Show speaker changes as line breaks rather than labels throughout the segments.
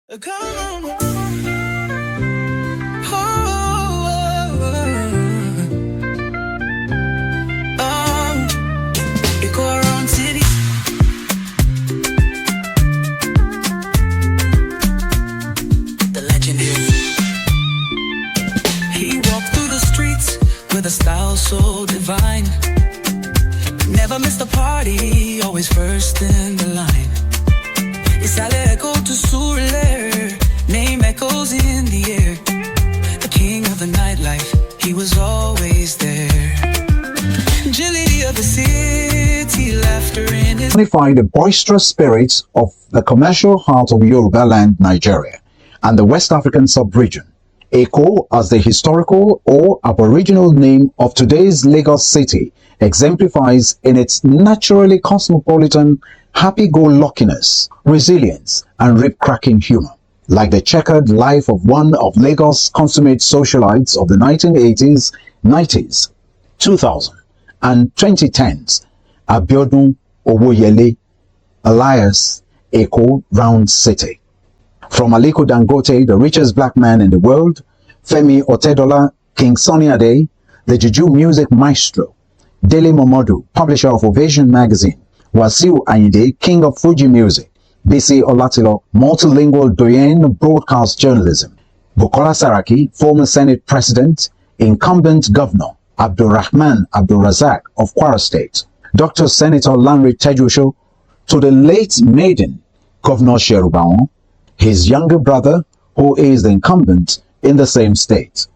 Come on. Ekoroundcity. The legendary. He walked through the streets with a style so divine. Never missed a party, always first in the line. Echo to Surler, name echoes in the air. The king of the nightlife, he was always there. Agility of the city, laughter in his...
Magnify the boisterous spirit of the commercial heart of Yoruba land, Nigeria, and the West African sub-region. Eko, as the historical or aboriginal name of today's Lagos city, exemplifies in its naturally cosmopolitan happy-go-luckiness, resilience, and rib-cracking humor. Like the checkered life of one of Lagos' consummate socialites of the 1980s, 90s, 2000s, and 2010s, Abiodun Owoyele, alias Ekoroundcity. From Aliko Dangote, the richest black man in the world, Femi Otedola, King Sunny Ade, the Juju music maestro, Dele Momodu, publisher of Ovation magazine, Wasiu Ayinde, king of Fuji music, Bisi Olatilo, multilingual doyen broadcast journalism, Bukola Saraki, former Senate president, incumbent governor, Abdulrahman Abdulrazak of Kwara State, Dr. Senator Lanre Tejusho, to the late maiden, Governor Sherubaon, his younger brother, who is the incumbent in the same state,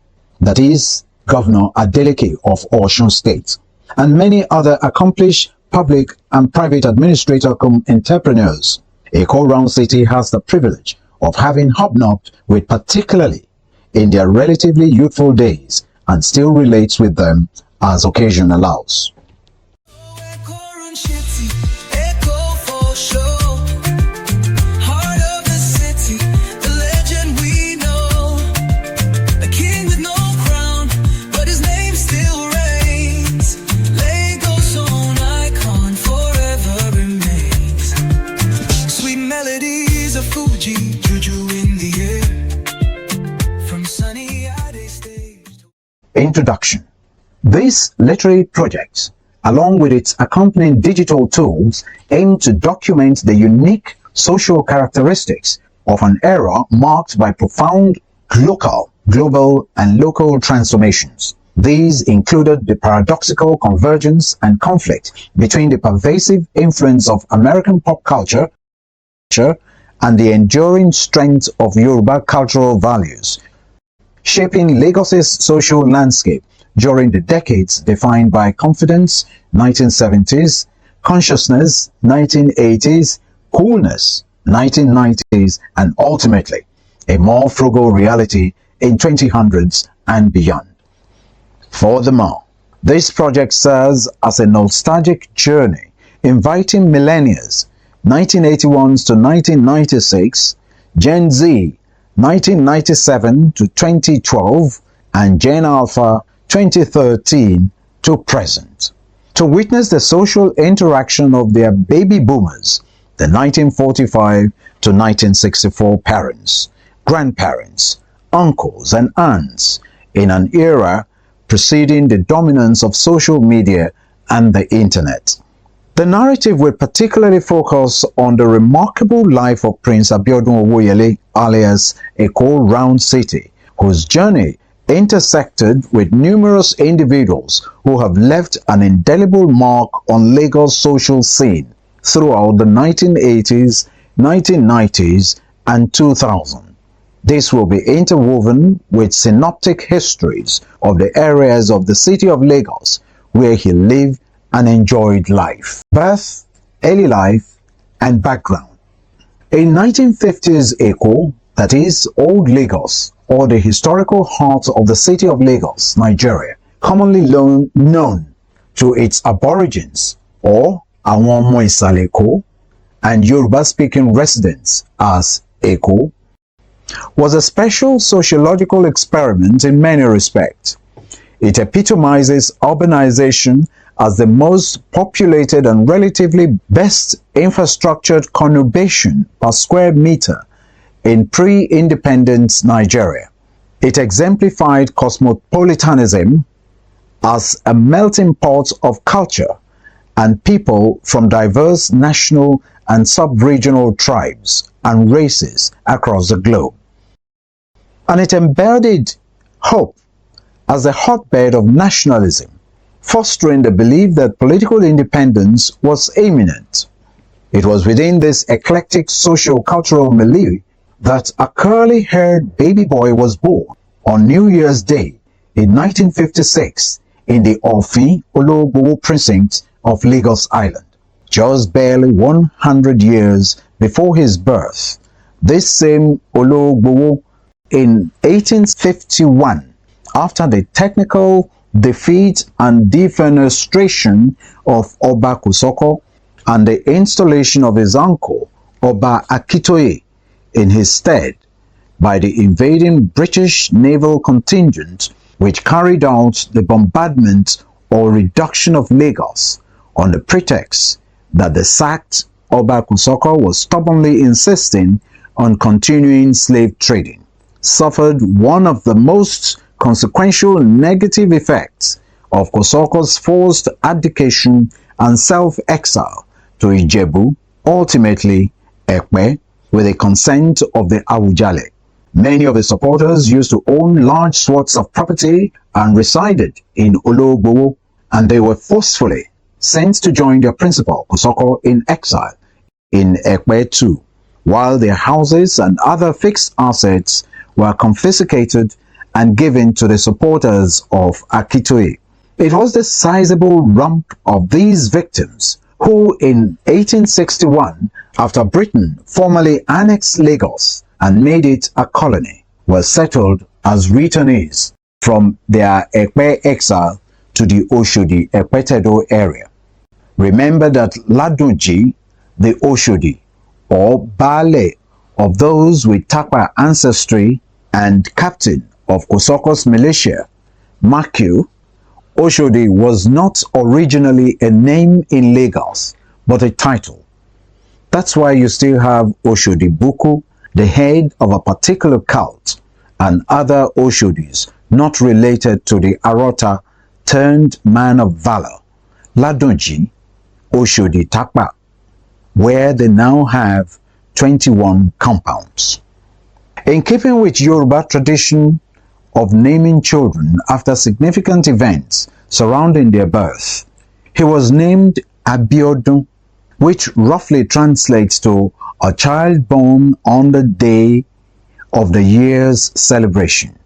that is, Governor Adeleke of Osun State, and many other accomplished public and private administrator entrepreneurs. Ekoroundcity has the privilege of having hobnobbed with, particularly in their relatively youthful days, and still relates with them as occasion allows. Introduction. This literary project, along with its accompanying digital tools, aim to document the unique social characteristics of an era marked by profound local, global, and local transformations. These included the paradoxical convergence and conflict between the pervasive influence of American pop culture and the enduring strength of Yoruba cultural values, shaping Lagos's social landscape during the decades defined by confidence, 1970s, consciousness, 1980s, coolness, 1990s, and ultimately a more frugal reality in 2000s and beyond. Furthermore, this project serves as a nostalgic journey, inviting millennials, 1981s to 1996, Gen Z, 1997 to 2012, and Gen Alpha 2013 to present, to witness the social interaction of their baby boomers, the 1945 to 1964 parents, grandparents, uncles, and aunts, in an era preceding the dominance of social media and the internet. The narrative will particularly focus on the remarkable life of Prince Abiodun Owoyele, alias Ekoroundcity, whose journey intersected with numerous individuals who have left an indelible mark on Lagos' social scene throughout the 1980s, 1990s, and 2000. This will be interwoven with synoptic histories of the areas of the city of Lagos where he lived and enjoyed life. Birth, early life, and background. In 1950s Eko, that is, Old Lagos, or the historical heart of the city of Lagos, Nigeria, commonly known to its aborigines, or Awon Omo Isale Eko, and Yoruba-speaking residents as Eko, was a special sociological experiment in many respects. It epitomizes urbanization as the most populated and relatively best infrastructured conurbation per square meter in pre-independence Nigeria. It exemplified cosmopolitanism as a melting pot of culture and people from diverse national and sub-regional tribes and races across the globe. And it embodied hope as a hotbed of nationalism, fostering the belief that political independence was imminent. It was within this eclectic socio-cultural milieu that a curly-haired baby boy was born on New Year's Day in 1956 in the Ofin Ologbowo precinct of Lagos Island. Just barely 100 years before his birth, this same Ologbowo in 1851, after the technical defeat and defenestration of Oba Kosoko and the installation of his uncle, Oba Akitoye, in his stead by the invading British naval contingent which carried out the bombardment or reduction of Lagos on the pretext that the sacked Oba Kosoko was stubbornly insisting on continuing slave trading, suffered one of the most consequential negative effects of Kosoko's forced abdication and self-exile to Ijebu, ultimately Ekpe, with the consent of the Awujale. Many of the supporters used to own large swaths of property and resided in Ologbowo, and they were forcefully sent to join their principal, Kosoko, in exile in Ekpe too, while their houses and other fixed assets were confiscated and given to the supporters of Akitoye. It was the sizable rump of these victims who in 1861, after Britain formally annexed Lagos and made it a colony, were settled as returnees from their Ekpe exile to the Oshodi Ekpetedo area. Remember that Ladunji, the Oshodi, or Bale of those with Takwa ancestry and captain of Kosoko's militia, Makiu, Oshodi was not originally a name in Lagos, but a title. That's why you still have Oshodi Buku, the head of a particular cult, and other Oshodis not related to the Arota turned man of valor, Ladunji, Oshodi Takpa, where they now have 21 compounds. In keeping with Yoruba tradition of naming children after significant events surrounding their birth, he was named Abiodun, which roughly translates to a child born on the day of the year's celebration.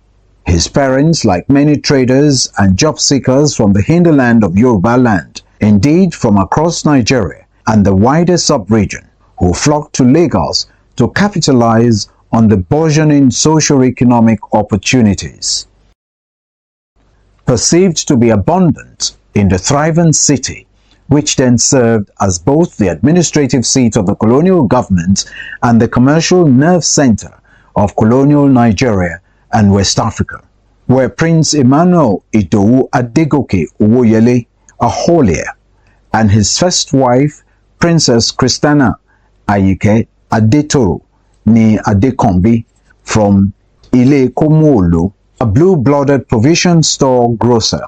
His parents, like many traders and job seekers from the hinterland of Yoruba land, indeed from across Nigeria and the wider sub-region, who flocked to Lagos to capitalize on the burgeoning socio-economic opportunities. Perceived to be abundant in the thriving city, which then served as both the administrative seat of the colonial government and the commercial nerve center of colonial Nigeria and West Africa, where Prince Emmanuel Idowu Adegoke Owoyele, a holier, and his first wife, Princess Christiana Ayike Adetoro ni Adekombi from Ile Komolo, a blue-blooded provision store grocer.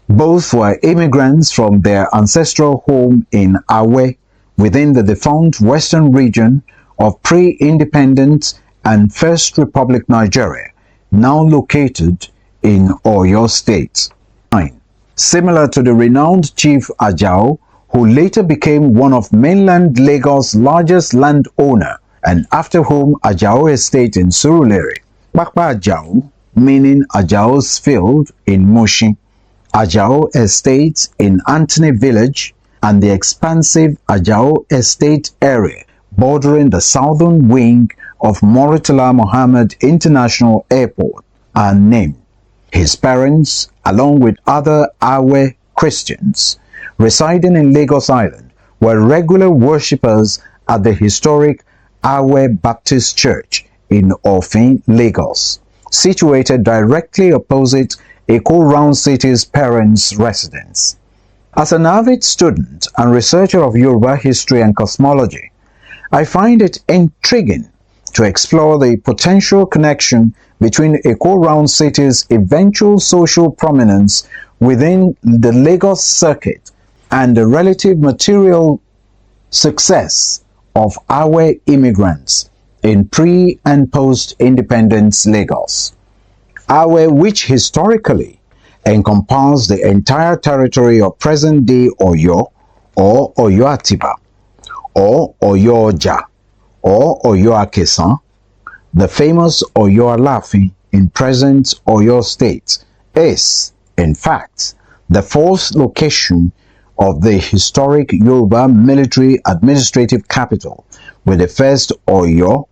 Both were immigrants from their ancestral home in Awe, within the defunct western region of pre-independent and First Republic Nigeria, now located in Oyo State. Similar to the renowned Chief Ajao, who later became one of mainland Lagos' largest landowner, and after whom Ajao Estate in Surulere, Pakpa Ajao, meaning Ajao's Field in Mushin, Ajao Estate in Anthony Village, and the expansive Ajao Estate area bordering the southern wing of Murtala Mohammed International Airport are named. His parents, along with other Awe Christians residing in Lagos Island, were regular worshippers at the historic Awe Baptist Church in Ofin, Lagos, situated directly opposite Ekoroundcity's parents' residence. As an avid student and researcher of Yoruba history and cosmology, I find it intriguing to explore the potential connection between Ekoroundcity's eventual social prominence within the Lagos circuit and the relative material success of our immigrants in pre- and post-independence Lagos. Awe, which historically encompassed the entire territory of present-day Oyo or Oyo Atiba or Oyo Oja or Oyo Akesan, the famous Oyo Alaafin in present Oyo State, is, in fact, the fourth location of the historic Yoruba military administrative capital, with the first Oyo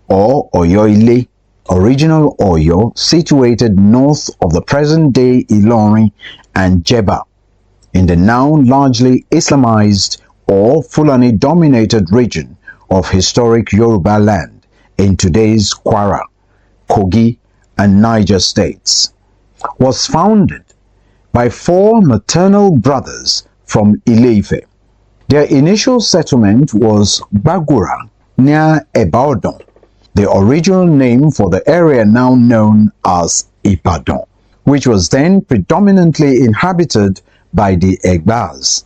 or Oyo-Ile, original Oyo, situated north of the present-day Ilorin and Jeba, in the now largely Islamized or Fulani-dominated region of historic Yoruba land in today's Kwara, Kogi, and Niger states, was founded by four maternal brothers from Ile-Ife. Their initial settlement was Bagura, near Abiodun, the original name for the area now known as Ibadan, which was then predominantly inhabited by the Egbas.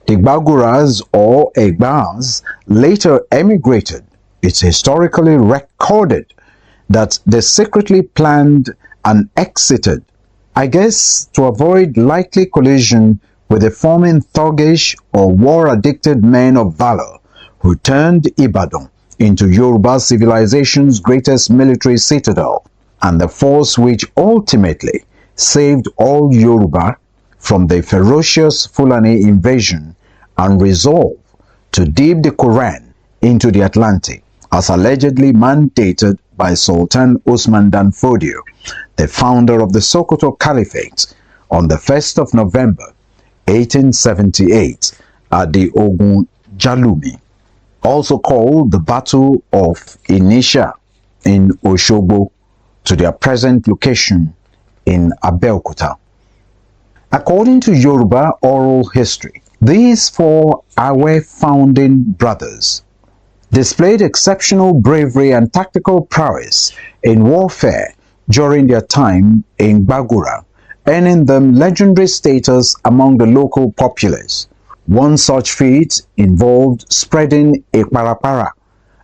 The Baguras or Egbas later emigrated. It's historically recorded that they secretly planned and exited, I guess to avoid likely collision with the forming thuggish or war-addicted men of valor who turned Ibadan into Yoruba civilization's greatest military citadel and the force which ultimately saved all Yoruba from the ferocious Fulani invasion and resolve to dip the Quran into the Atlantic, as allegedly mandated by Sultan Usman Dan Fodio, the founder of the Sokoto Caliphate, on the 1st of November 1878 at the Ogun Jalumi, also called the Battle of Inisha in Oshogbo, to their present location in Abeokuta. According to Yoruba oral history, these four Awe founding brothers displayed exceptional bravery and tactical prowess in warfare during their time in Bagura, earning them legendary status among the local populace. One such feat involved spreading a parapara,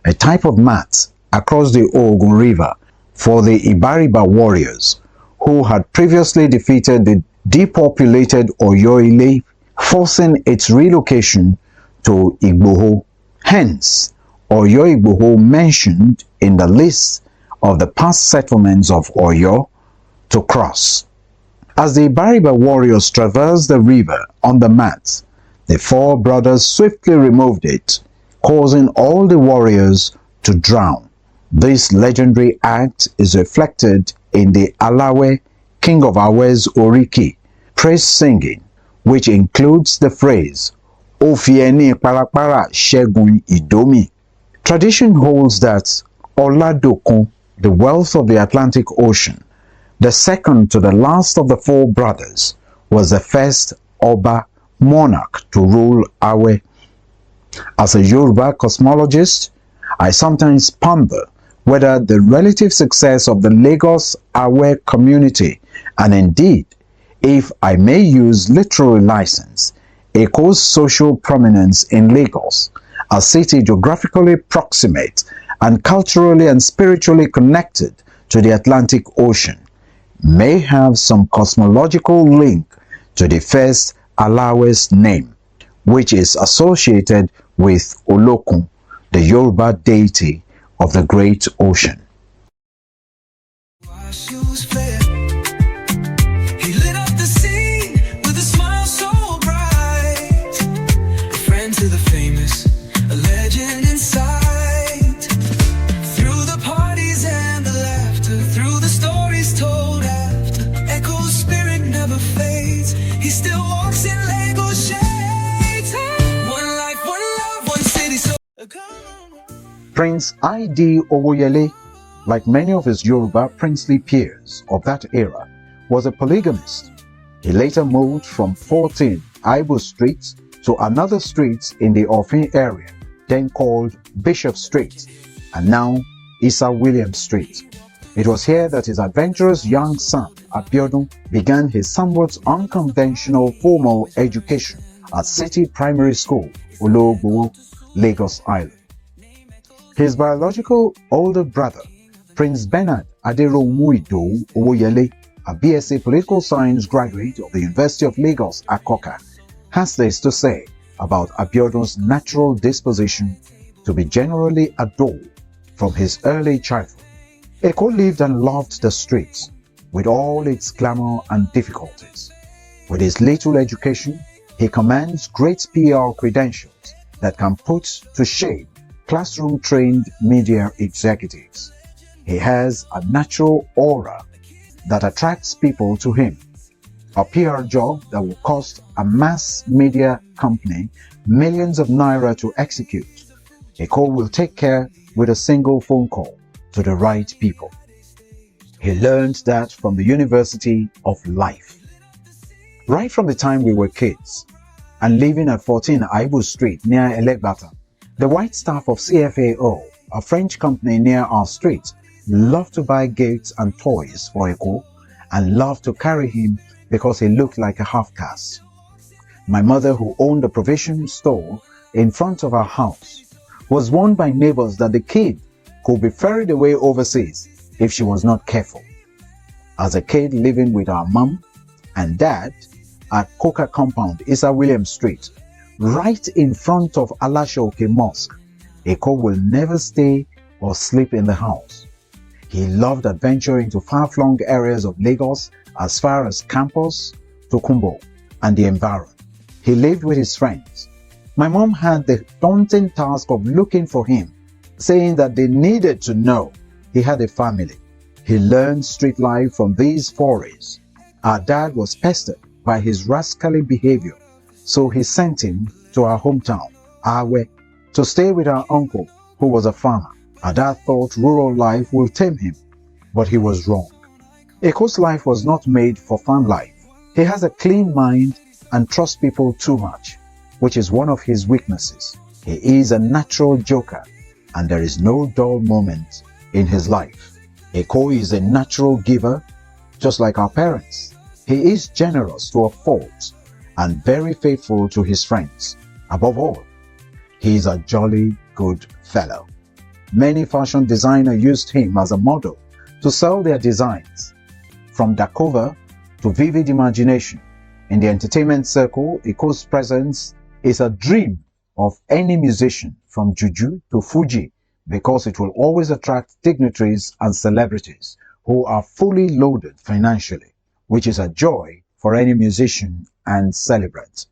a type of mat, across the Ogun River for the Ibariba warriors, who had previously defeated the depopulated Oyo-Ile, forcing its relocation to Igboho. Hence, Oyo-Igboho mentioned in the list of the past settlements of Oyo to cross. As the Ibariba warriors traversed the river on the mat, the four brothers swiftly removed it, causing all the warriors to drown. This legendary act is reflected in the Alawe, King of Awe's Oriki, praise singing, which includes the phrase, Ofieni Parapara Shegun Idomi. Tradition holds that Oladokun, the wealth of the Atlantic Ocean, the second to the last of the four brothers, was the first Oba monarch to rule Awe. As a Yoruba cosmologist, I sometimes ponder whether the relative success of the Lagos Awe community, and indeed, if I may use literary license, Eko's social prominence in Lagos, a city geographically proximate and culturally and spiritually connected to the Atlantic Ocean, may have some cosmological link to the first Alawe's name, which is associated with Olokun, the Yoruba deity of the great ocean.
He lit up the scene with a smile so bright. A friend to the famous, a legend in sight. Through the parties and the laughter, through the stories told after, Eko's spirit never fades. He still walks in Lego shades. One life, one love, one city. So
Prince I.D. Owoyele, like many of his Yoruba princely peers of that era, was a polygamist. He later moved from 14 Aibo Street to another street in the Ofin area, then called Bishop Street, and now Issa Williams Street. It was here that his adventurous young son, Abiodun, began his somewhat unconventional formal education at City Primary School, Ologbo, Lagos Island. His biological older brother, Prince Bernard Ekoroundcity Owoyele, a BSc Political Science graduate of the University of Lagos, Akoka, has this to say about Abiodun's natural disposition to be generally adored from his early childhood. Eko lived and loved the streets, with all its glamour and difficulties. With his little education, he commands great PR credentials that can put to shame classroom-trained media executives. He has a natural aura that attracts people to him. A PR job that will cost a mass media company millions of naira to execute, Eko will take care with a single phone call to the right people. He learned that from the University of Life. Right from the time we were kids and living at 14 Aibu Street near Elegbata, the white staff of CFAO, a French company near our street, loved to buy gifts and toys for Eko and loved to carry him because he looked like a half-caste. My mother, who owned a provision store in front of our house, was warned by neighbors that the kid could be ferried away overseas if she was not careful. As a kid living with our mom and dad at Coca Compound, Issa Williams Street, right in front of Alashoke Mosque, Eko will never stay or sleep in the house. He loved adventuring to far-flung areas of Lagos as far as Campus, Tokumbo, and the environs. He lived with his friends. My mom had the daunting task of looking for him, saying that they needed to know he had a family. He learned street life from these forays. Our dad was pestered by his rascally behavior, so he sent him to our hometown, Awe, to stay with our uncle, who was a farmer. Our dad thought rural life would tame him, but he was wrong. Eko's life was not made for farm life. He has a clean mind and trusts people too much, which is one of his weaknesses. He is a natural joker, and there is no dull moment in his life. Eko is a natural giver, just like our parents. He is generous to a fault and very faithful to his friends. Above all, he is a jolly good fellow. Many fashion designers used him as a model to sell their designs. From takeover to vivid imagination, in the entertainment circle, Eko's presence is a dream of any musician from Juju to Fuji, because it will always attract dignitaries and celebrities who are fully loaded financially, which is a joy for any musician and celebrant.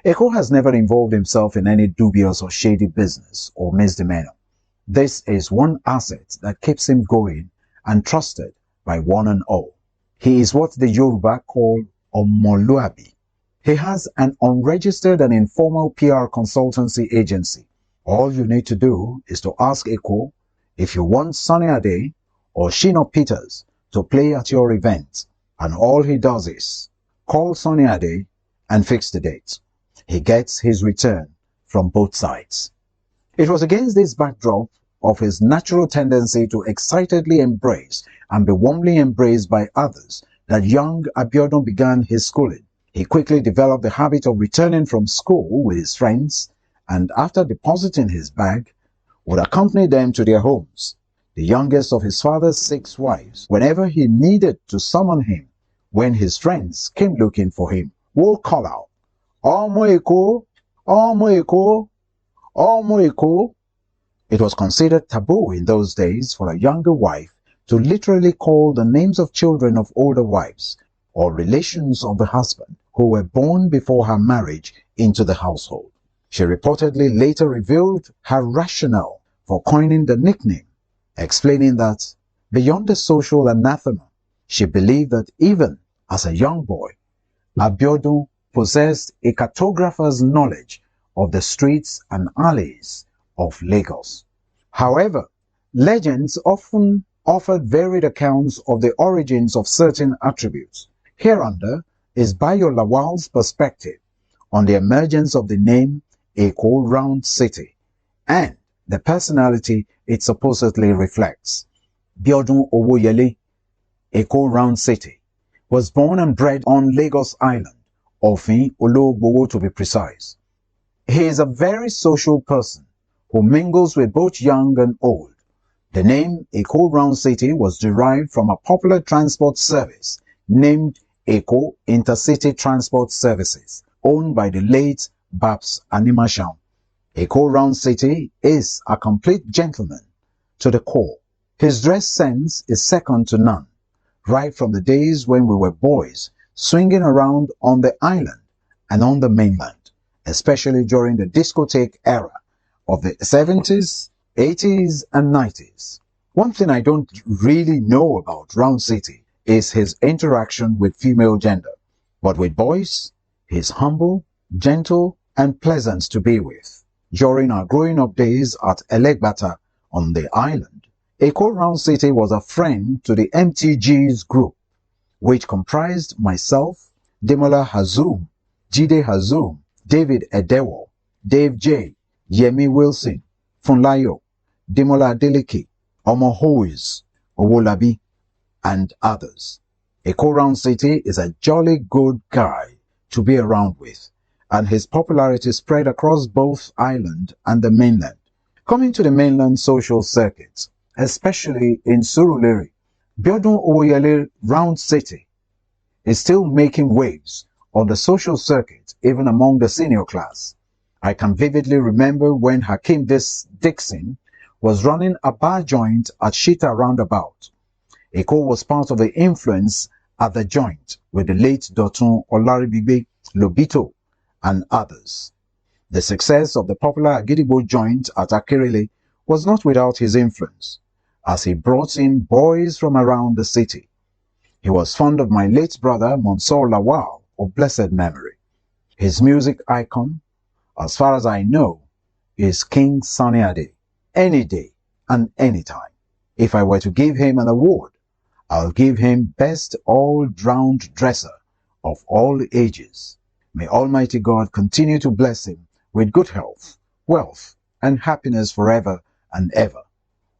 Eko has never involved himself in any dubious or shady business or misdemeanor. This is one asset that keeps him going and trusted by one and all. He is what the Yoruba call Omoluabi. He has an unregistered and informal PR consultancy agency. All you need to do is to ask Eko if you want Sunny Ade or Shino Peters to play at your event, and all he does is call Sunny Ade and fix the date. He gets his return from both sides. It was against this backdrop of his natural tendency to excitedly embrace and be warmly embraced by others that young Abiodun began his schooling. He quickly developed the habit of returning from school with his friends, and after depositing his bag, would accompany them to their homes, the youngest of his father's 6 wives, whenever he needed to summon him. When his friends came looking for him, would call out, "Omo Eko, Omo Eko, Omo Eko." It was considered taboo in those days for a younger wife to literally call the names of children of older wives or relations of the husband who were born before her marriage into the household. She reportedly later revealed her rationale for coining the nickname, explaining that beyond the social anathema, she believed that even as a young boy, Abiodun possessed a cartographer's knowledge of the streets and alleys of Lagos. However, legends often offered varied accounts of the origins of certain attributes. Hereunder is Bayo Lawal's perspective on the emergence of the name Ekoroundcity and the personality it supposedly reflects. Abiodun Owoyele, Ekoroundcity, was born and bred on Lagos Island, Ofin Ologbowo to be precise. He is a very social person who mingles with both young and old. The name Ekoroundcity was derived from a popular transport service named Eko Intercity Transport Services, owned by the late Babs Animashaun. Ekoroundcity is a complete gentleman to the core. His dress sense is second to none, right from the days when we were boys, swinging around on the island and on the mainland, especially during the discotheque era of the 70s, 80s, and 90s. One thing I don't really know about Round City is his interaction with female gender, but with boys, he's humble, gentle, and pleasant to be with. During our growing up days at Elegbata on the island, Ekoroundcity was a friend to the MTG's group, which comprised myself, Demola Hazum, Jide Hazum, David Edewo, Dave J, Yemi Wilson, Funlayo, Demola Adeleke, Omo Hois, Owolabi, and others. Ekoroundcity is a jolly good guy to be around with, and his popularity spread across both island and the mainland. Coming to the mainland social circuit, especially in Surulere, Abiodun Owoyele Round City is still making waves on the social circuit even among the senior class. I can vividly remember when Hakeem Dixon was running a bar joint at Shita Roundabout. Eko was part of the influence at the joint with the late Dotun Olaribibe Lobito and others. The success of the popular Agidigbo joint at Akerele was not without his influence, as he brought in boys from around the city. He was fond of my late brother Monsor Lawal of blessed memory. His music icon, as far as I know, is King Sunny Ade, any day and any time. If I were to give him an award, I'll give him Best All-Round Dresser of all ages. May Almighty God continue to bless him with good health, wealth, and happiness forever and ever.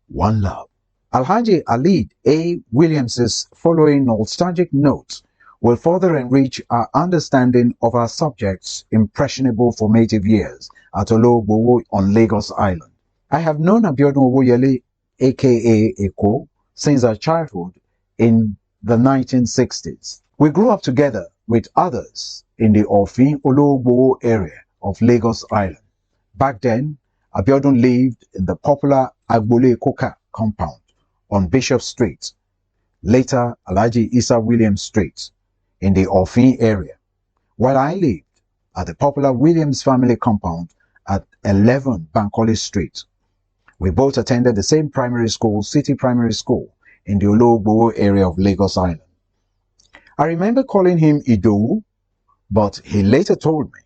One love. Alhaji Alid A. Williams's following nostalgic notes will further enrich our understanding of our subject's impressionable formative years at Ologbowo on Lagos Island. I have known Abiodun Owoyele, aka Eko, since our childhood in the 1960s. We grew up together with others in the Ofin Ologbowo area of Lagos Island. Back then, Abiodun lived in the popular Agbole Koka compound on Bishop Street, later Alhaji Isa Williams Street, in the Ofin area, while I lived at the popular Williams family compound at 11 Bankole Street. We both attended the same primary school, City Primary School, in the Ologbowo area of Lagos Island. I remember calling him Idowu, but he later told me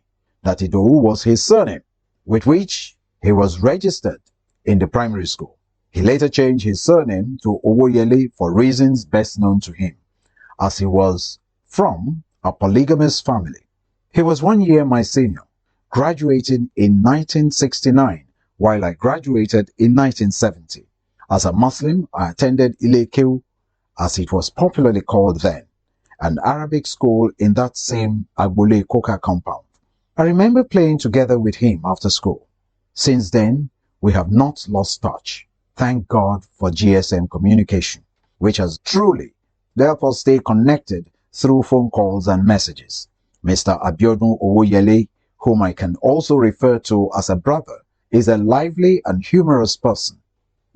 that Idowu was his surname, with which he was registered in the primary school. He later changed his surname to Owoyele for reasons best known to him, as he was from a polygamous family. He was 1 year my senior, graduating in 1969, while I graduated in 1970. As a Muslim, I attended Ilekeu, as it was popularly called then, an Arabic school in that same Agbole Koka compound. I remember playing together with him after school. Since then, we have not lost touch. Thank God for GSM communication, which has truly helped us stay connected through phone calls and messages. Mr. Abiodun Owoyele, whom I can also refer to as a brother, is a lively and humorous person.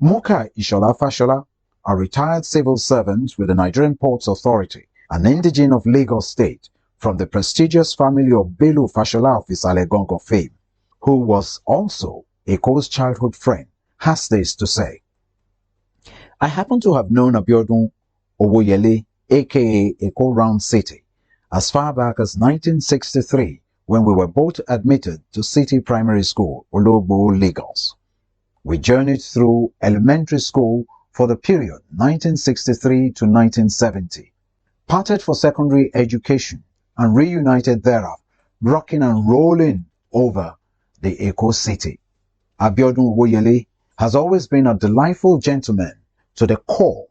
Moka Ishola Fashola, a retired civil servant with the Nigerian Ports Authority, an indigene of Lagos State, from the prestigious family of Belu Fashola of Isalegongo fame, who was also Eko's childhood friend, has this to say. I happen to have known Abiodun Owoyele, aka Ekoroundcity, as far back as 1963, when we were both admitted to City Primary School, Ologbowo, Lagos. We journeyed through elementary school for the period 1963 to 1970, parted for secondary education, and reunited thereafter, rocking and rolling over the Eko City. Abiodun Owoyele has always been a delightful gentleman to the core,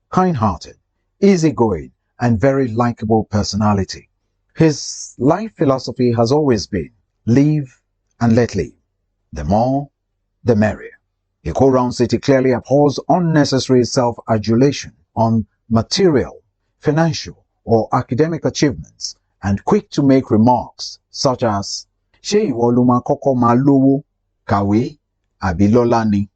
kind-hearted, easygoing, and very likable personality. His life philosophy has always been live and let live. The more, the merrier. Ekoroundcity clearly abhors unnecessary self-adulation on material, financial, or academic achievements, and quick to make remarks such as, "Ṣé ìwọ ló máa kọ́kọ́ máa lówó, kàwé, àbí lọ́lá ni?"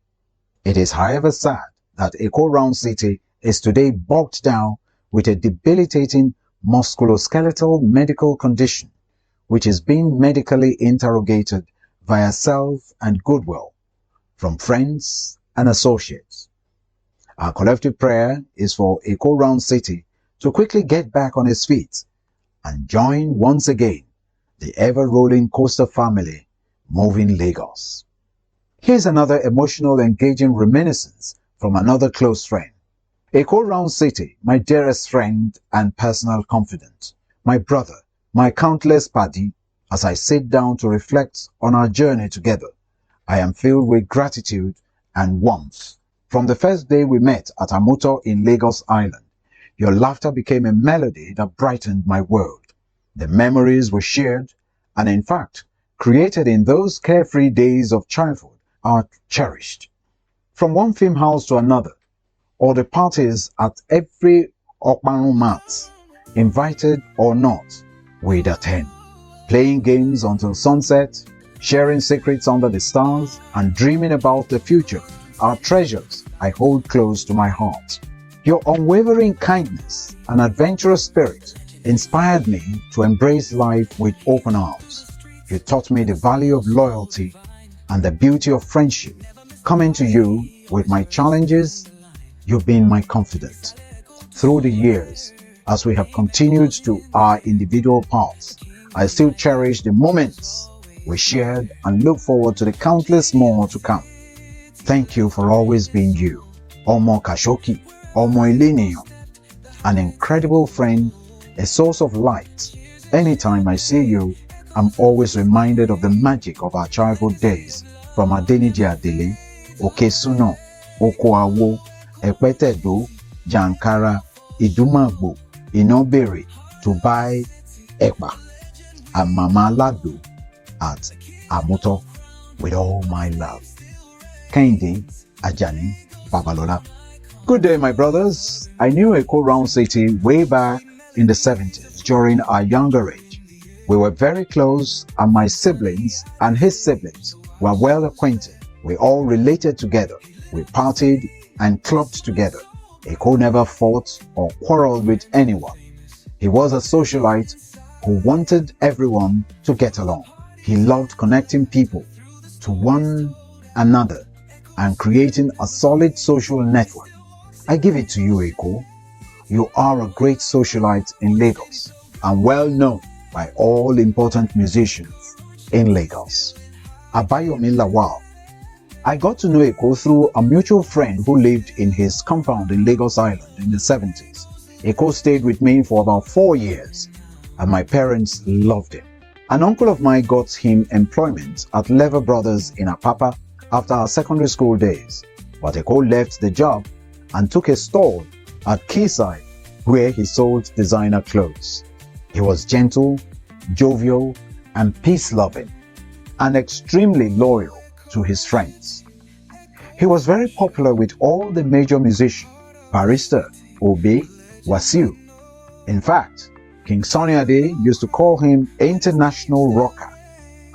It is, however, sad that Ekoroundcity is today bogged down with a debilitating musculoskeletal medical condition, which is being medically interrogated via self and goodwill from friends and associates. Our collective prayer is for Ekoroundcity to quickly get back on its feet and join once again the ever-rolling coaster family moving Lagos. Here's another emotional, engaging reminiscence from another close friend. Ekoroundcity, my dearest friend and personal confidant, my brother, my countless paddy, as I sit down to reflect on our journey together, I am filled with gratitude and warmth. From the first day we met at Amuto in Lagos Island, your laughter became a melody that brightened my world. The memories we shared, and in fact, created in those carefree days of childhood, are cherished. From one film house to another, or the parties at every Okpanu mat, invited or not, we'd attend. Playing games until sunset, sharing secrets under the stars, and dreaming about the future are treasures I hold close to my heart. Your unwavering kindness and adventurous spirit inspired me to embrace life with open arms. You taught me the value of loyalty and the beauty of friendship. Coming to you with my challenges, you've been my confidant. Through the years, as we have continued to our individual paths, I still cherish the moments we shared and look forward to the countless more to come. Thank you for always being you, Omo Kashoki, Omo Ileniyan, an incredible friend, a source of light. Anytime I see you, I'm always reminded of the magic of our childhood days, from Adeniji Adele, Okesuno, Okoawo, Epetedo, Jankara, Idumagbo, Inobere, to buy Ekpa, and Mama Lado at Amuto with all my love. Kehinde Ajani Babalola. Good day, my brothers. I knew Ekoroundcity way back in the 70s during our younger age. We were very close, and my siblings and his siblings were well acquainted. We all related together. We partied and clubbed together. Eko never fought or quarreled with anyone. He was a socialite who wanted everyone to get along. He loved connecting people to one another and creating a solid social network. I give it to you, Eko. You are a great socialite in Lagos and well known by all important musicians in Lagos. Abiodun Owoyele. I got to know Eko through a mutual friend who lived in his compound in Lagos Island in the 70s. Eko stayed with me for about 4 years, and my parents loved him. An uncle of mine got him employment at Lever Brothers in Apapa after our secondary school days, but Eko left the job and took a stall at Quayside, where he sold designer clothes. He was gentle, jovial, and peace-loving, and extremely loyal to his friends. He was very popular with all the major musicians, Barrister, Obi, Wasiu. In fact, King Sunny Ade used to call him International Rocker,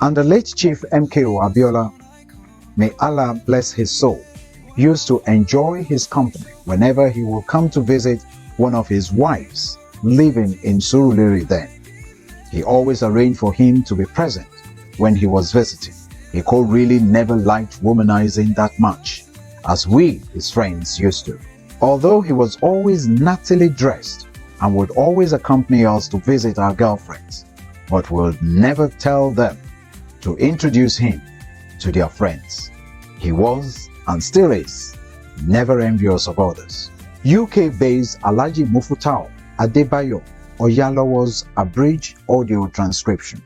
and the late Chief MKO Abiola, may Allah bless his soul, used to enjoy his company whenever he would come to visit one of his wives living in Surulere then. He always arranged for him to be present when he was visiting. Eko really never liked womanizing that much, as we, his friends, used to. Although he was always nattily dressed and would always accompany us to visit our girlfriends, but would never tell them to introduce him to their friends. He was, and still is, never envious of others. UK-based Alhaji Mufutau Adebayo Oyalawa's abridged audio transcription.